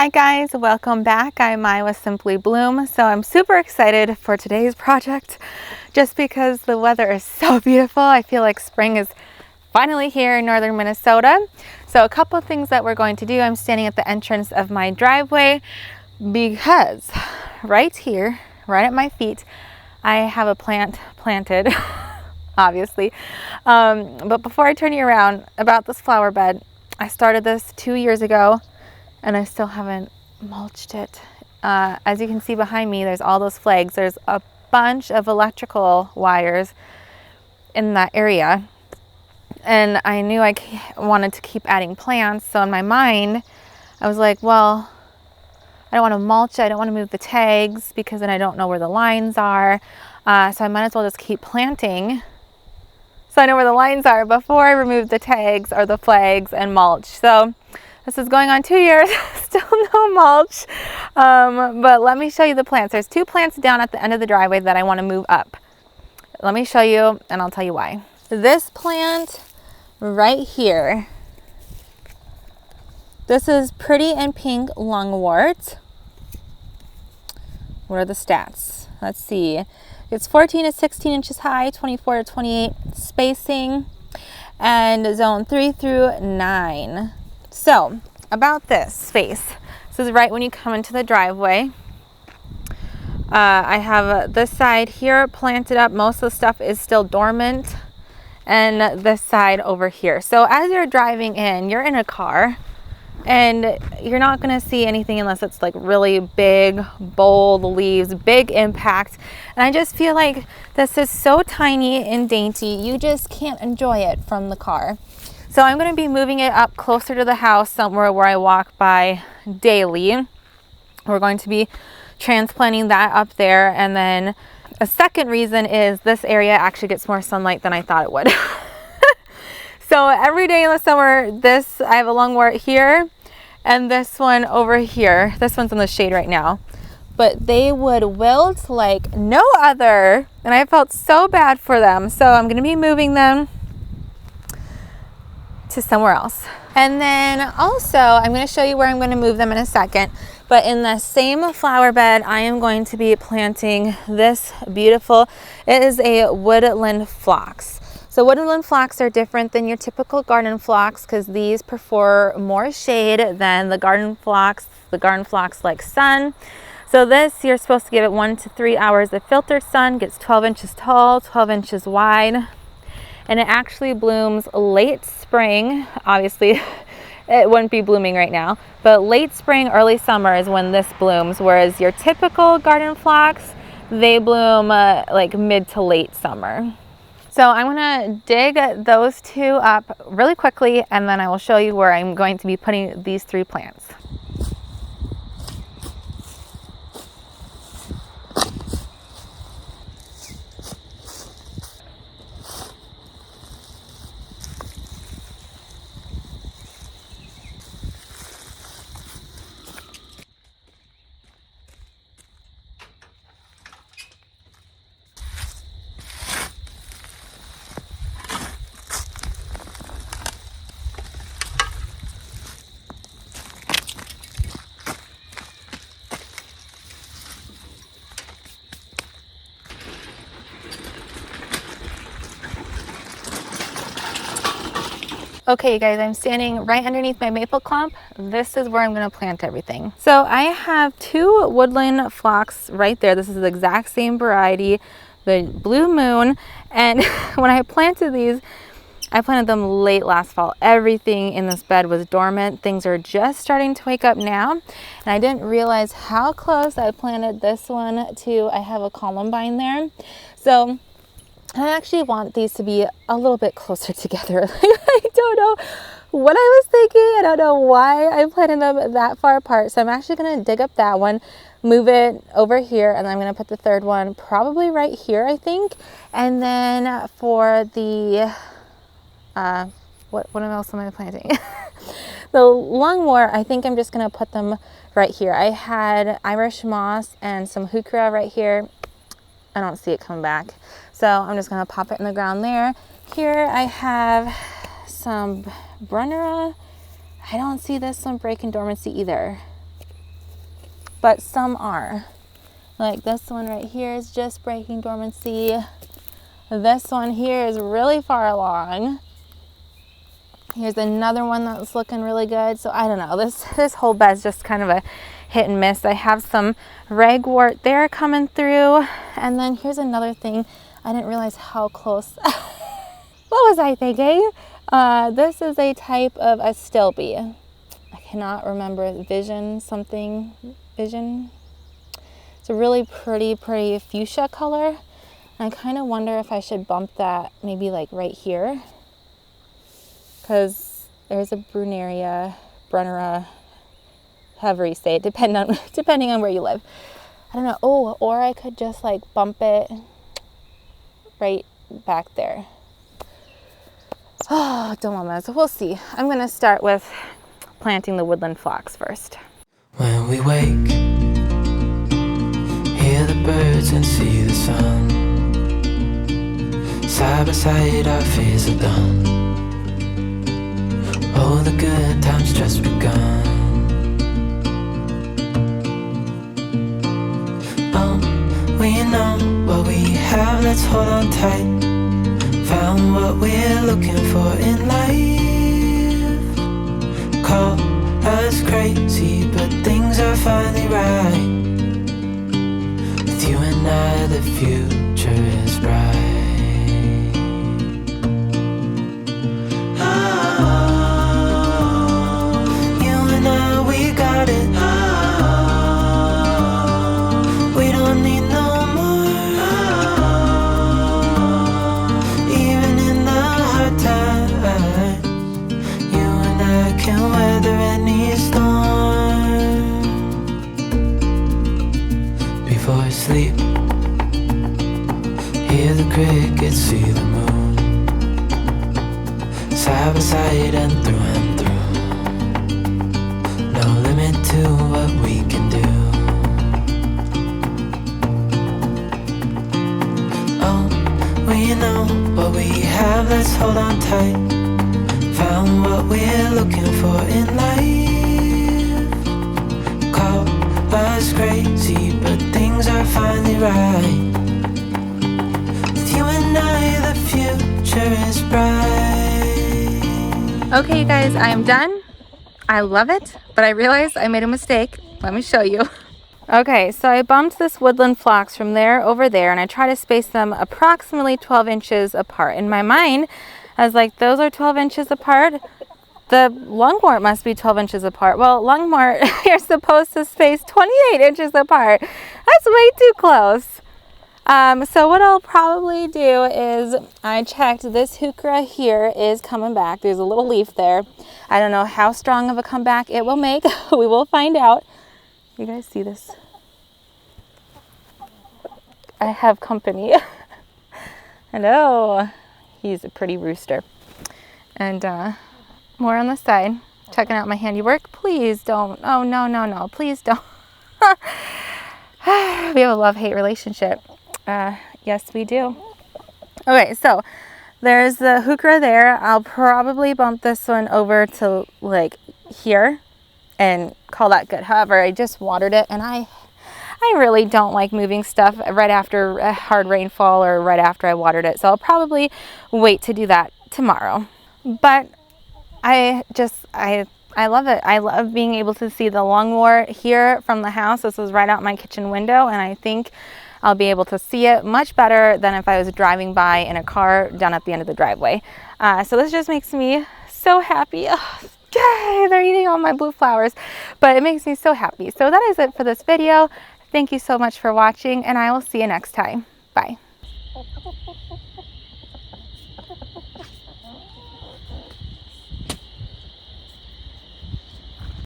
Hi guys, welcome back. I'm Mai with Simply Bloom. So I'm super excited for today's project just because the weather is so beautiful. I feel like spring is finally here in northern Minnesota. So a couple of things that we're going to do. I'm standing at the entrance of my driveway because right here, right at my feet, I have a plant planted, obviously. But before I turn you around about this flower bed, I started this 2 years ago and I still haven't mulched it. As you can see behind me, there's all those flags. There's a bunch of electrical wires in that area. And I knew I wanted to keep adding plants. So in my mind, I was like, well, I don't want to mulch it. I don't want to move the tags because then I don't know where the lines are. So I might as well just keep planting so I know where the lines are before I remove the tags or the flags and mulch. So this is going on 2 years, still no mulch. But let me show you the plants. There's 2 plants down at the end of the driveway that I want to move up. Let me show you and I'll tell you why. This plant right here, this is pretty and pink lungwort. What are the stats? Let's see. It's 14 to 16 inches high, 24 to 28 spacing, and zone 3 through 9. So about this space, this is right when you come into the driveway. I have this side here planted up. Most of the stuff is still dormant, and this side over here. So as you're driving in, you're in a car and you're not going to see anything unless it's like really big, bold leaves, big impact. And I just feel like this is so tiny and dainty, you just can't enjoy it from the car. So I'm going to be moving it up closer to the house, somewhere where I walk by daily. We're going to be transplanting that up there. And then a second reason is this area actually gets more sunlight than I thought it would. So every day in the summer, I have a lungwort here and this one over here. This one's in the shade right now. But they would wilt like no other. And I felt so bad for them. So I'm going to be moving them to somewhere else. And then also, I'm going to show you where I'm going to move them in a second. But in the same flower bed, I am going to be planting this beautiful, it is a Woodland Phlox. So Woodland Phlox are different than your typical garden phlox because these prefer more shade than the garden phlox. The garden phlox likes sun. So this, you're supposed to give it 1 to 3 hours of filtered sun, gets 12 inches tall, 12 inches wide. And it actually blooms late spring. Obviously, it wouldn't be blooming right now, but late spring, early summer is when this blooms, whereas your typical garden phlox, they bloom like mid to late summer. So I'm going to dig those 2 up really quickly, and then I will show you where I'm going to be putting these 3 plants. Okay, you guys, I'm standing right underneath my maple clump. This is where I'm going to plant everything. So I have 2 Woodland Phlox right there. This is the exact same variety, the Blue Moon. And when I planted these, I planted them late last fall. Everything in this bed was dormant. Things are just starting to wake up now. And I didn't realize how close I planted this one to, I have a columbine there. So I actually want these to be a little bit closer together. I don't know what I was thinking. I don't know why I planted them that far apart. So I'm actually going to dig up that one, move it over here, and then I'm going to put the third one probably right here, I think. And then for the, what else am I planting? The lungwort, I think I'm just going to put them right here. I had Irish moss and some heuchera right here. I don't see it coming back. So I'm just going to pop it in the ground there. Here I have some Brunnera. I don't see this one breaking dormancy either. but some are. Like this one right here is just breaking dormancy. This one here is really far along. Here's another one that's looking really good. So I don't know, this whole bed is just kind of a hit and miss. I have some ragwort there coming through. And then here's another thing. I didn't realize how close. What was I thinking? This is a type of astilbe. I cannot remember, vision. It's a really pretty fuchsia color. And I kind of wonder if I should bump that maybe like right here. Because there's a Brunnera, however you say it, depending on where you live. I don't know. Oh, or I could just like bump it right back there. Oh, dilemmas. We'll see. I'm going to start with planting the woodland phlox first. When we wake, hear the birds and see the sun. Side by side our fears are done. Oh, the good times just begun. Oh, we know what we have, let's hold on tight. Found what we're looking for in life. Call us crazy, but things are finally right. With you and I, the future is bright. We don't need no more. Even in the hard times, you and I can weather any storm. Before I sleep, hear the crickets, see the moon. Side by side and through and through. No limit to what we can do. Oh, we know what we have, let's hold on tight. Found what we're looking for in life. Call us crazy, but things are finally right. With you and I, the future is bright. Okay, you guys, I am done. I love it, but I realized I made a mistake. Let me show you. Okay, so I bumped this woodland phlox from there over there, and I try to space them approximately 12 inches apart. In my mind, I was like, those are 12 inches apart. The lungwort must be 12 inches apart. Well, lungwort, you're supposed to space 28 inches apart. That's way too close. So what I'll probably do is, I checked, this heuchera here is coming back. There's a little leaf there. I don't know how strong of a comeback it will make. We will find out. You guys see this? I have company. Hello. He's a pretty rooster. And more on the side. Checking out my handiwork. Please don't. Oh, no. Please don't. We have a love-hate relationship. Yes, we do. Okay, so there's the heuchera there. I'll probably bump this one over to like here and call that good. However, I just watered it, and I really don't like moving stuff right after a hard rainfall or right after I watered it. So I'll probably wait to do that tomorrow. But I love it. I love being able to see the lungwort here from the house. This is right out my kitchen window, and I think I'll be able to see it much better than if I was driving by in a car down at the end of the driveway. So this just makes me so happy. Oh, yay, they're eating all my blue flowers, but it makes me so happy. So that is it for this video. Thank you so much for watching, and I will see you next time. Bye.